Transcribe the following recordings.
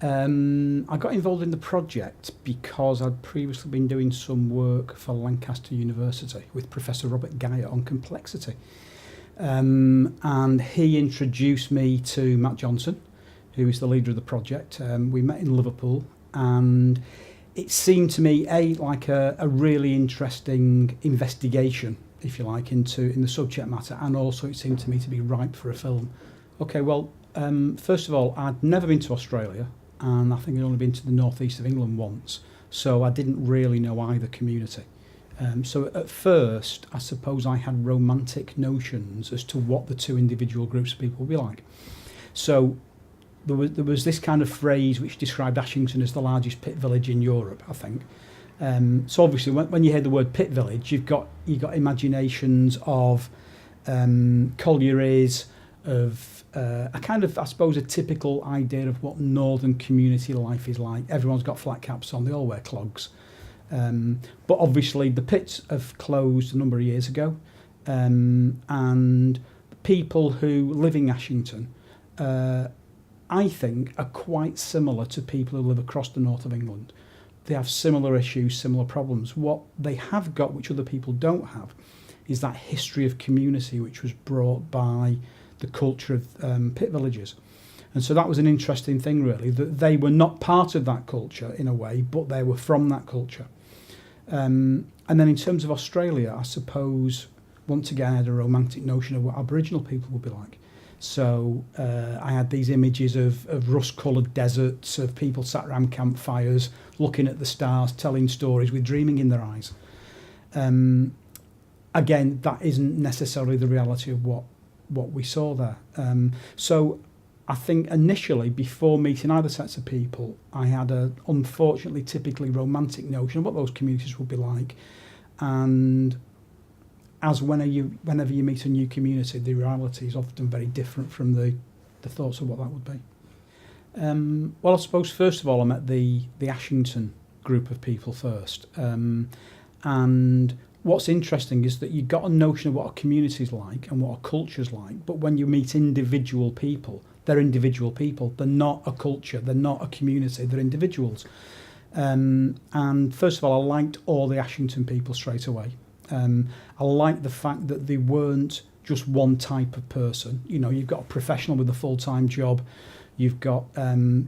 I got involved in the project because I'd previously been doing some work for Lancaster University with Professor Robert Geyer on complexity. And he introduced me to Matt Johnson, who is the leader of the project. We met in Liverpool, and it seemed to me like a really interesting investigation, if you like, in the subject matter, and also it seemed to me to be ripe for a film. Okay, well, first of all, I'd never been to Australia, and I think I'd only been to the northeast of England once, so I didn't really know either community. So at first, I suppose I had romantic notions as to what the two individual groups of people would be like. So there was this kind of phrase which described Ashington as the largest pit village in Europe, I think. So obviously, when you hear the word pit village, you got imaginations of collieries, of a kind of, I suppose, a typical idea of what northern community life is like. Everyone's got flat caps on, they all wear clogs. But obviously the pits have closed a number of years ago, and people who live in Ashington, I think, are quite similar to people who live across the north of England. They have similar issues, similar problems. What they have got, which other people don't have, is that history of community which was brought by the culture of pit villages. And so that was an interesting thing, really, that they were not part of that culture in a way, but they were from that culture. And then in terms of Australia, I suppose, once again, I had a romantic notion of what Aboriginal people would be like. So I had these images of rust-coloured deserts, of people sat around campfires, looking at the stars, telling stories with dreaming in their eyes. Again, that isn't necessarily the reality of what we saw there. So I think initially, before meeting either sets of people, I had a, unfortunately, typically romantic notion of what those communities would be like. And as whenever you meet a new community, the reality is often very different from the thoughts of what that would be. Well, I suppose, first of all, I met the Ashington group of people first. And what's interesting is that you got a notion of what a community's like and what a culture's like, but when you meet individual people, they're individual people. They're not a culture. They're not a community. They're individuals. And first of all, I liked all the Ashington people straight away. I liked the fact that they weren't just one type of person. You know, you've got a professional with a full-time job. You've got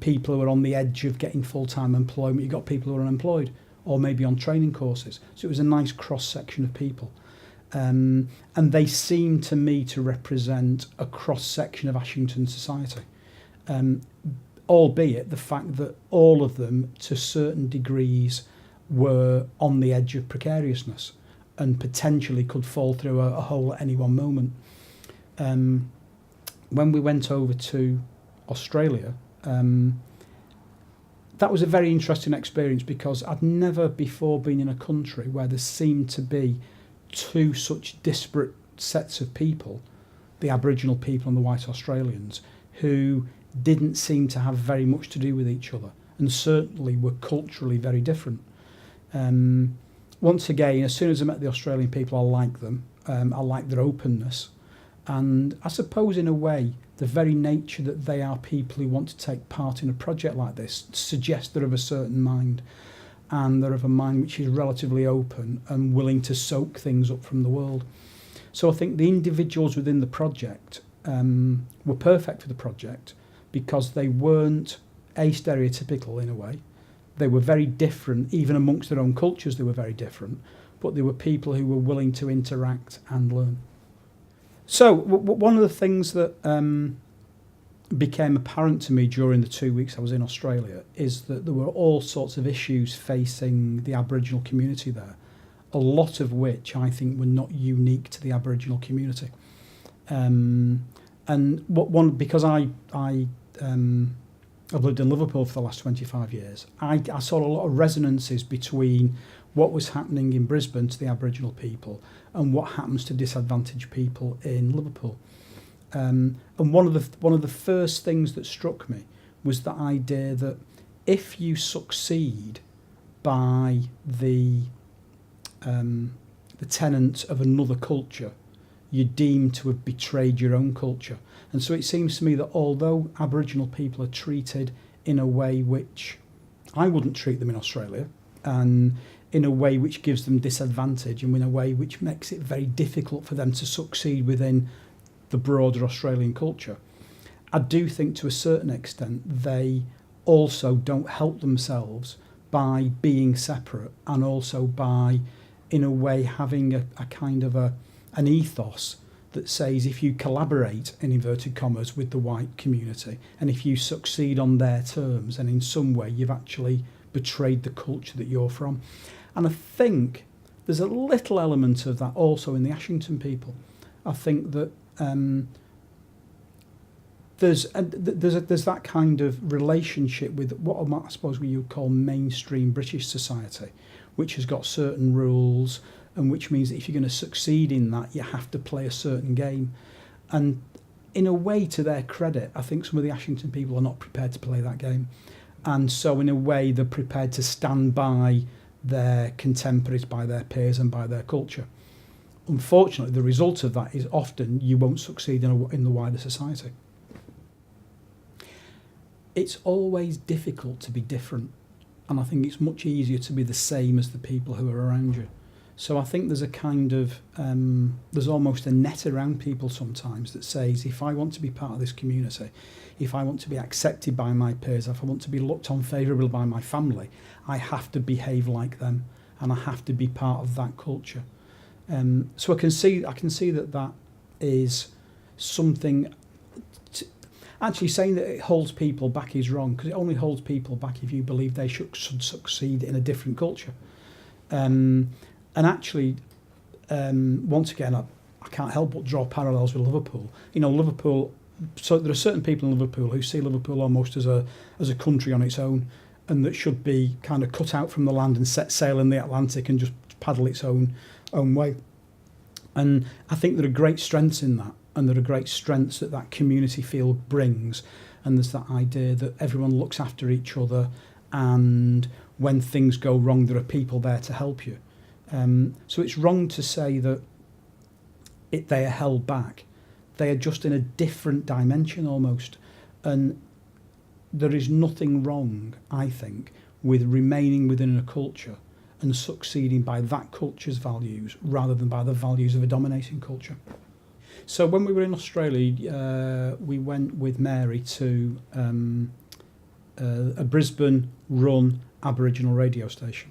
people who are on the edge of getting full-time employment. You've got people who are unemployed or maybe on training courses. So it was a nice cross-section of people. And they seem to me to represent a cross-section of Ashington society, albeit the fact that all of them, to certain degrees, were on the edge of precariousness and potentially could fall through a hole at any one moment. When we went over to Australia, that was a very interesting experience because I'd never before been in a country where there seemed to be two such disparate sets of people, the Aboriginal people and the white Australians, who didn't seem to have very much to do with each other and certainly were culturally very different. Once again, as soon as I met the Australian people, I liked them. I liked their openness. And I suppose in a way, the very nature that they are people who want to take part in a project like this suggests they're of a certain mind. And they're of a mind which is relatively open and willing to soak things up from the world. So I think the individuals within the project were perfect for the project because they weren't stereotypical in a way. They were very different, even amongst their own cultures they were very different, but they were people who were willing to interact and learn. So one of the things that became apparent to me during the 2 weeks I was in Australia is that there were all sorts of issues facing the Aboriginal community there, a lot of which I think were not unique to the Aboriginal community. And because I've lived in Liverpool for the last 25 years, I saw a lot of resonances between what was happening in Brisbane to the Aboriginal people and what happens to disadvantaged people in Liverpool. And one of the first things that struck me was the idea that if you succeed by the tenets of another culture, you're deemed to have betrayed your own culture. And so it seems to me that although Aboriginal people are treated in a way which I wouldn't treat them in Australia, and in a way which gives them disadvantage, and in a way which makes it very difficult for them to succeed within the broader Australian culture. I do think to a certain extent they also don't help themselves by being separate, and also by, in a way, having a kind of an ethos that says if you collaborate, in inverted commas, with the white community, and if you succeed on their terms, and in some way you've actually betrayed the culture that you're from. And I think there's a little element of that also in the Ashington people. I think that there's that kind of relationship with what I suppose we would call mainstream British society, which has got certain rules, and which means that if you're going to succeed in that, you have to play a certain game. And in a way, to their credit, I think some of the Ashington people are not prepared to play that game. And so in a way, they're prepared to stand by their contemporaries, by their peers, and by their culture. Unfortunately, the result of that is often you won't succeed in the wider society. It's always difficult to be different, and I think it's much easier to be the same as the people who are around you. So I think there's a kind of, there's almost a net around people sometimes that says, if I want to be part of this community, if I want to be accepted by my peers, if I want to be looked on favourably by my family, I have to behave like them, and I have to be part of that culture. So I can see that is something. Actually, saying that it holds people back is wrong, because it only holds people back if you believe they should succeed in a different culture. And actually, once again, I can't help but draw parallels with Liverpool. You know, Liverpool. So there are certain people in Liverpool who see Liverpool almost as a country on its own, and that should be kind of cut out from the land and set sail in the Atlantic and just paddle its own way. And I think there are great strengths in that, and there are great strengths that community feel brings. And there's that idea that everyone looks after each other, and when things go wrong, there are people there to help you. So it's wrong to say that they are held back. They are just in a different dimension almost. And there is nothing wrong, I think, with remaining within a culture and succeeding by that culture's values rather than by the values of a dominating culture. So when we were in Australia, we went with Mary to a Brisbane-run Aboriginal radio station.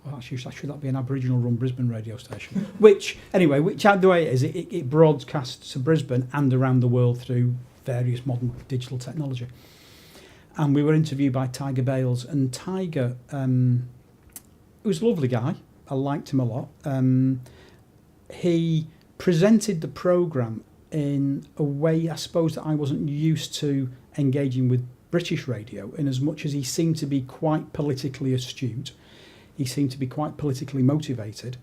Well, actually, should that be an Aboriginal-run Brisbane radio station? Which the way it is, it broadcasts to Brisbane and around the world through various modern digital technology. And we were interviewed by Tiger Bales, and Tiger, he was a lovely guy. I liked him a lot. He presented the programme in a way, I suppose, that I wasn't used to engaging with British radio, in as much as he seemed to be quite politically astute. He seemed to be quite politically motivated,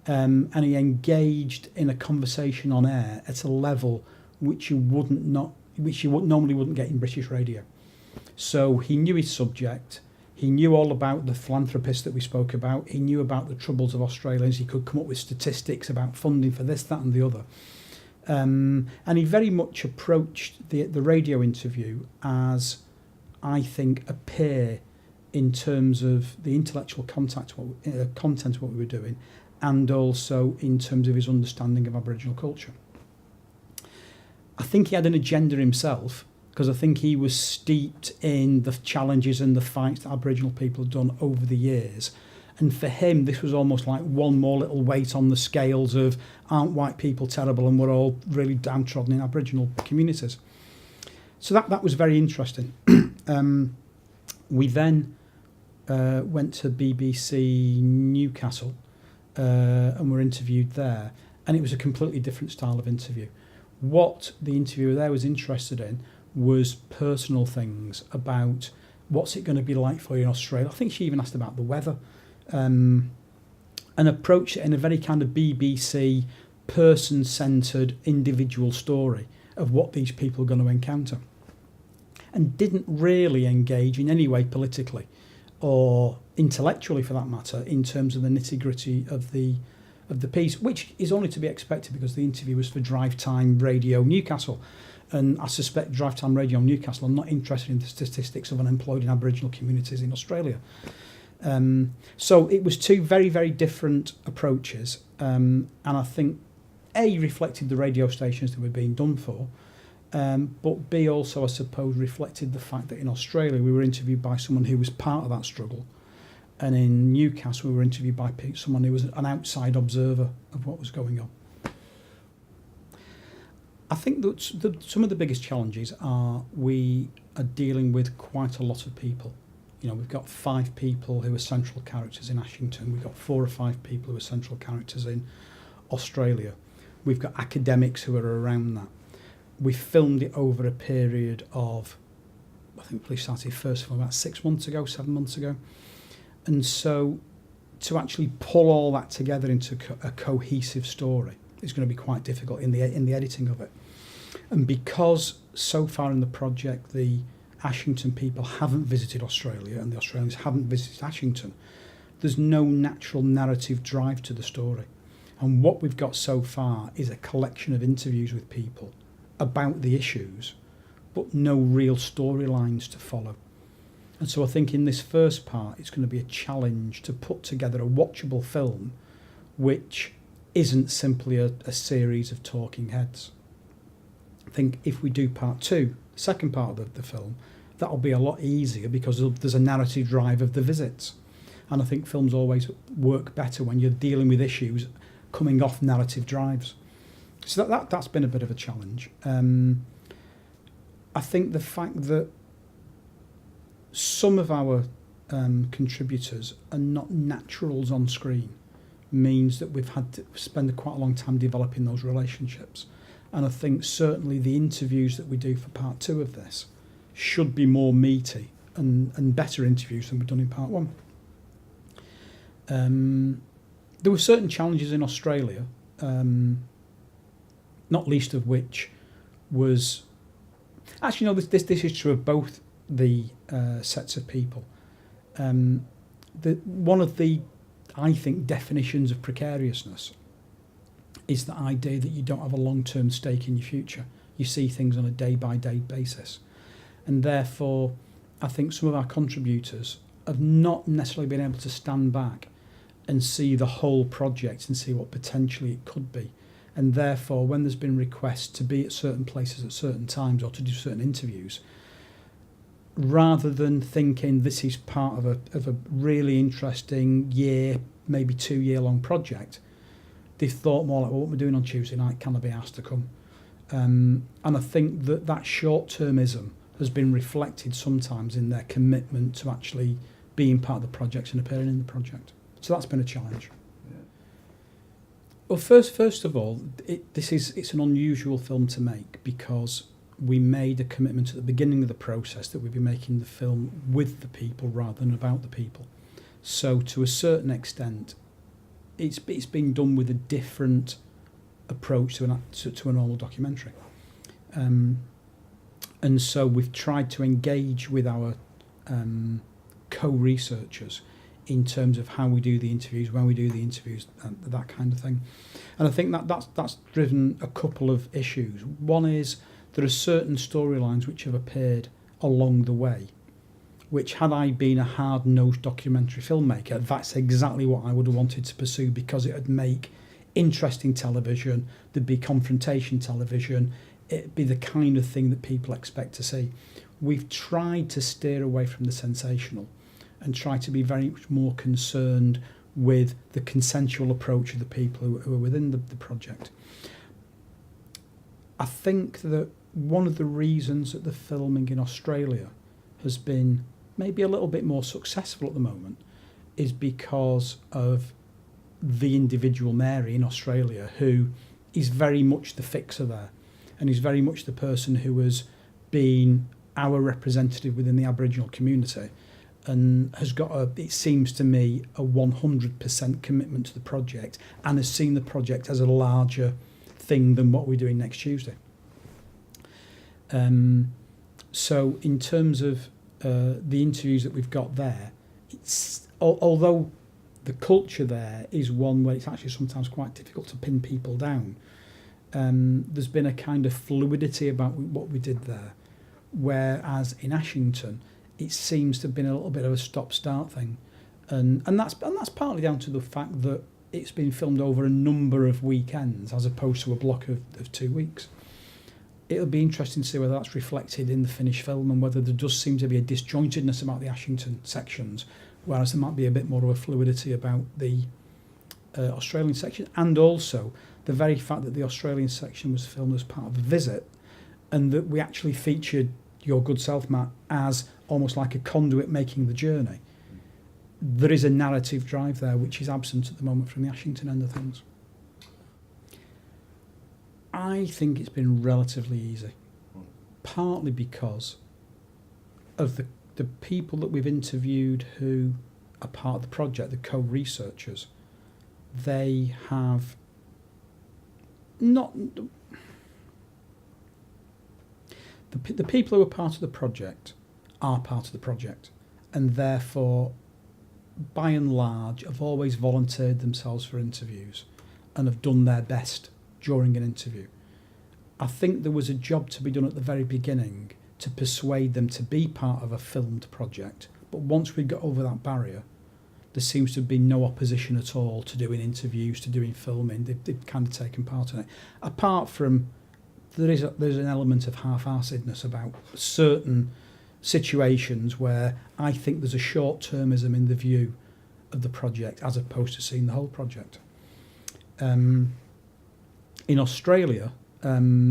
and he engaged in a conversation on air at a level which you normally wouldn't get in British radio. So he knew his subject. He knew all about the philanthropists that we spoke about. He knew about the troubles of Australians. He could come up with statistics about funding for this, that, and the other. And he very much approached the radio interview as, I think, a peer in terms of the intellectual content of what we were doing, and also in terms of his understanding of Aboriginal culture. I think he had an agenda himself, because I think he was steeped in the challenges and the fights that Aboriginal people have done over the years. And for him, this was almost like one more little weight on the scales of, aren't white people terrible, and we're all really downtrodden in Aboriginal communities. So that was very interesting. We then went to BBC Newcastle and were interviewed there, and it was a completely different style of interview. What the interviewer there was interested in was personal things about what's it going to be like for you in Australia. I think she even asked about the weather, and approached it in a very kind of BBC person-centred individual story of what these people are going to encounter, and didn't really engage in any way politically or intellectually, for that matter, in terms of the nitty-gritty of the piece, which is only to be expected because the interview was for Drive Time Radio Newcastle. And I suspect Drive Time Radio Newcastle are not interested in the statistics of unemployed in Aboriginal communities in Australia. So it was two very, very different approaches. And I think A, reflected the radio stations that were being done for, but B, also, I suppose, reflected the fact that in Australia we were interviewed by someone who was part of that struggle. And in Newcastle we were interviewed by someone who was an outside observer of what was going on. I think that some of the biggest challenges are we are dealing with quite a lot of people. You know, we've got 5 people who are central characters in Ashington. We've got 4 or 5 people who are central characters in Australia. We've got academics who are around that. We filmed it over a period of, I think we started first film about 7 months ago. And so to actually pull all that together into a cohesive story is going to be quite difficult in the editing of it. And because so far in the project the Ashington people haven't visited Australia and the Australians haven't visited Ashington, there's no natural narrative drive to the story. And what we've got so far is a collection of interviews with people about the issues, but no real storylines to follow. And so I think in this first part it's going to be a challenge to put together a watchable film which isn't simply a series of talking heads. I think if we do part 2, the second part of the film, that'll be a lot easier because there's a narrative drive of the visits. And I think films always work better when you're dealing with issues coming off narrative drives. So that's been a bit of a challenge. I think the fact that some of our contributors are not naturals on screen means that we've had to spend quite a long time developing those relationships. And I think certainly the interviews that we do for part 2 of this should be more meaty and better interviews than we've done in part 1. There were certain challenges in Australia, not least of which was... Actually, no, this is true of both the sets of people. One of the, I think, definitions of precariousness is the idea that you don't have a long-term stake in your future. You see things on a day-by-day basis. And therefore, I think some of our contributors have not necessarily been able to stand back and see the whole project and see what potentially it could be. And therefore, when there's been requests to be at certain places at certain times or to do certain interviews, rather than thinking this is part of a really interesting year, maybe 2-year-long project, they've thought more like, well, what we're doing on Tuesday night, can I be asked to come? And I think that short-termism has been reflected sometimes in their commitment to actually being part of the project and appearing in the project. So that's been a challenge. Yeah. Well, first of all, it's an unusual film to make because we made a commitment at the beginning of the process that we'd be making the film with the people rather than about the people. So to a certain extent, it's been done with a different approach to a normal documentary. And so we've tried to engage with our co-researchers in terms of how we do the interviews, when we do the interviews, that kind of thing. And I think that's driven a couple of issues. One is there are certain storylines which have appeared along the way, which had I been a hard-nosed documentary filmmaker, that's exactly what I would have wanted to pursue because it would make interesting television, there'd be confrontation television, it'd be the kind of thing that people expect to see. We've tried to steer away from the sensational and try to be very much more concerned with the consensual approach of the people who are within the project. I think that one of the reasons that the filming in Australia has been maybe a little bit more successful at the moment is because of the individual Mary in Australia, who is very much the fixer there and is very much the person who has been our representative within the Aboriginal community and has got it seems to me, a 100% commitment to the project and has seen the project as a larger thing than what we're doing next Tuesday. So in terms of the interviews that we've got there, it's although the culture there is one where it's actually sometimes quite difficult to pin people down, there's been a kind of fluidity about what we did there, whereas in Ashington it seems to have been a little bit of a stop-start thing, and that's partly down to the fact that it's been filmed over a number of weekends as opposed to a block of 2 weeks. It'll be interesting to see whether that's reflected in the finished film and whether there does seem to be a disjointedness about the Ashington sections, whereas there might be a bit more of a fluidity about the Australian section, and also the very fact that the Australian section was filmed as part of a visit, and that we actually featured your good self, Matt, as almost like a conduit making the journey. There is a narrative drive there which is absent at the moment from the Ashington end of things. I think it's been relatively easy, partly because of the people that we've interviewed who are part of the project, the co-researchers. They have not... The people who are part of the project are part of the project, and therefore, by and large, have always volunteered themselves for interviews and have done their best during an interview. I think there was a job to be done at the very beginning to persuade them to be part of a filmed project, but once we got over that barrier, there seems to have been no opposition at all to doing interviews, to doing filming. They've kind of taken part in it. Apart from there's an element of half-heartedness about certain situations where I think there's a short-termism in the view of the project as opposed to seeing the whole project. In Australia, I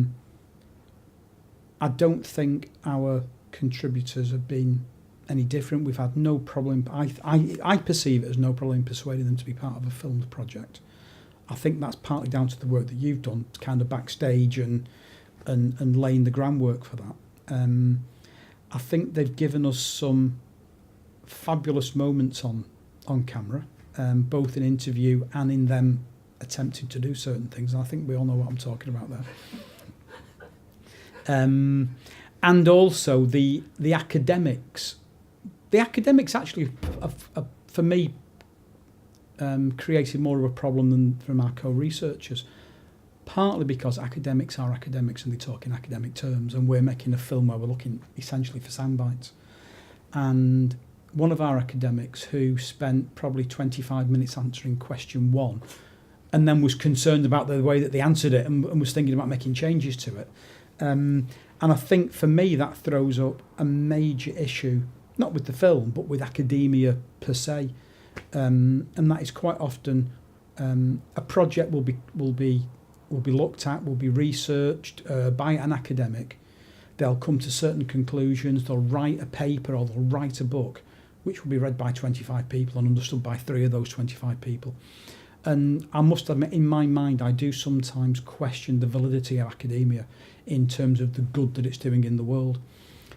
don't think our contributors have been any different. We've had no problem. I perceive it as no problem in persuading them to be part of a filmed project. I think that's partly down to the work that you've done, kind of backstage and laying the groundwork for that. I think they've given us some fabulous moments on camera, both in interview and in them attempting to do certain things. And I think we all know what I'm talking about there. And also the academics. The academics actually, for me, created more of a problem than from our co-researchers. Partly because academics are academics and they talk in academic terms, and we're making a film where we're looking essentially for sound bites. And one of our academics who spent probably 25 minutes answering question 1 and then was concerned about the way that they answered it and was thinking about making changes to it. And I think for me that throws up a major issue, not with the film, but with academia per se. And that is quite often a project will be looked at, will be researched by an academic. They'll come to certain conclusions, they'll write a paper or they'll write a book which will be read by 25 people and understood by 3 of those 25 people. And I must admit, in my mind, I do sometimes question the validity of academia in terms of the good that it's doing in the world.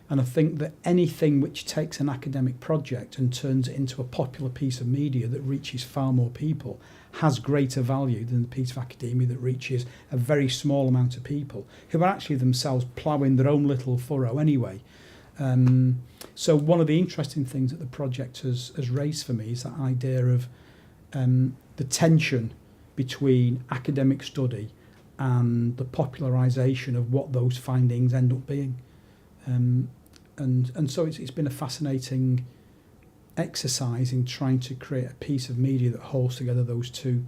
And I think that anything which takes an academic project and turns it into a popular piece of media that reaches far more people has greater value than the piece of academia that reaches a very small amount of people who are actually themselves ploughing their own little furrow anyway. So one of the interesting things that the project has raised for me is that idea of the tension between academic study and the popularisation of what those findings end up being. And so it's been a fascinating exercise in trying to create a piece of media that holds together those two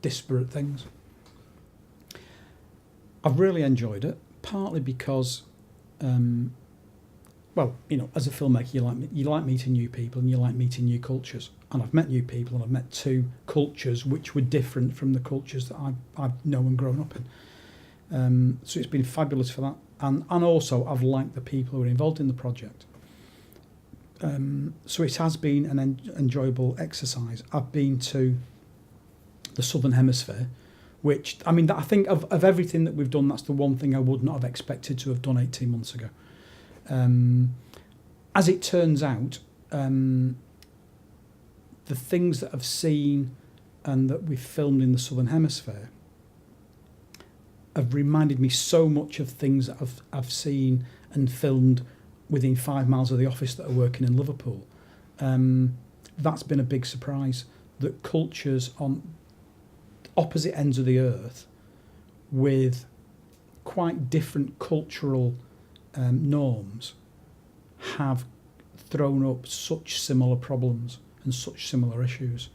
disparate things. I've really enjoyed it, partly because, well, you know, as a filmmaker, you like meeting new people and you like meeting new cultures. And I've met new people and I've met 2 cultures which were different from the cultures that I've known and grown up in. So it's been fabulous for that. And also, I've liked the people who are involved in the project. So it has been an enjoyable exercise. I've been to the Southern Hemisphere, which, I mean, I think of everything that we've done, that's the one thing I would not have expected to have done 18 months ago. As it turns out, the things that I've seen and that we've filmed in the Southern Hemisphere have reminded me so much of things that I've seen and filmed within 5 miles of the office that are working in Liverpool. That's been a big surprise, that cultures on opposite ends of the earth with quite different cultural norms have thrown up such similar problems and such similar issues.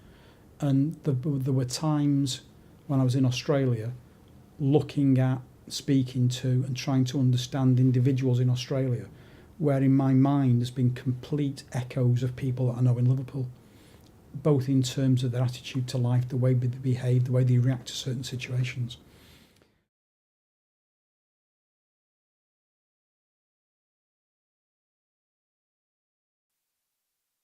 And there were times when I was in Australia looking at, speaking to and trying to understand individuals in Australia where in my mind there's been complete echoes of people that I know in Liverpool, both in terms of their attitude to life, the way they behave, the way they react to certain situations.